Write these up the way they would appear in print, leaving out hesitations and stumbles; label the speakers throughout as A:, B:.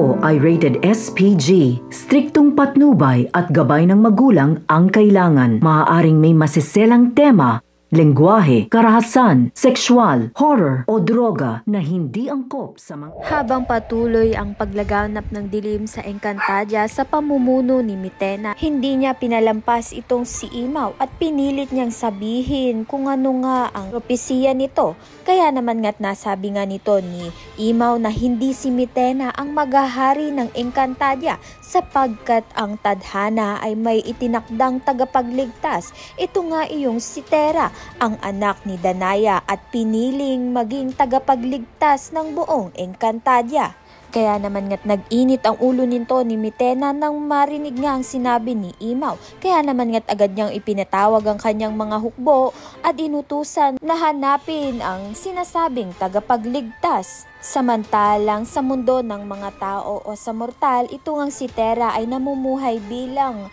A: ito ay rated SPG. Striktong patnubay at gabay ng magulang ang kailangan. Maaaring may masiselang tema, lengguwahe, karahasan, sexual, horror o droga na hindi angkop sa mga...
B: Habang patuloy ang paglaganap ng dilim sa Encantadia sa pamumuno ni Mitena, hindi niya pinalampas itong si Imaw at pinilit niyang sabihin kung ano nga ang propesiya nito. Kaya naman nga't nasabi nga nito ni Imaw na hindi si Mitena ang maghahari ng Encantadia sapagkat ang tadhana ay may itinakdang tagapagligtas. Ito nga iyong si Tera, ang anak ni Danaya at piniling maging tagapagligtas ng buong Encantadia. Kaya naman nga't nag-init ang ulo nito ni Mitena nang marinig nga ang sinabi ni Imaw. Kaya naman nga't agad niyang ipinatawag ang kanyang mga hukbo at inutusan na hanapin ang sinasabing tagapagligtas. Samantalang sa mundo ng mga tao o sa mortal, ito ngang si Tera ay namumuhay bilang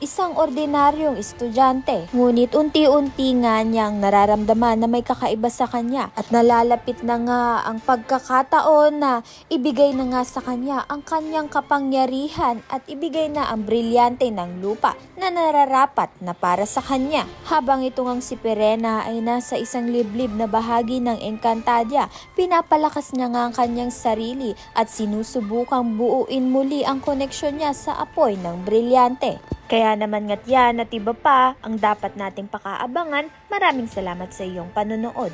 B: isang ordinaryong estudyante. Ngunit unti-unti nga niyang nararamdaman na may kakaiba sa kanya at nalalapit na nga ang pagkakataon na ibigay na nga sa kanya ang kanyang kapangyarihan at ibigay na ang brilyante ng lupa na nararapat na para sa kanya. Habang ito ngang si Pirena ay nasa isang liblib na bahagi ng Encantadia, pinapalakas niya nga ang kanyang sarili at sinusubukang buuin muli ang koneksyon niya sa apoy ng brilyante. Kaya naman nga't yan at iba pa ang dapat nating pakaabangan. Maraming salamat sa iyong panonood.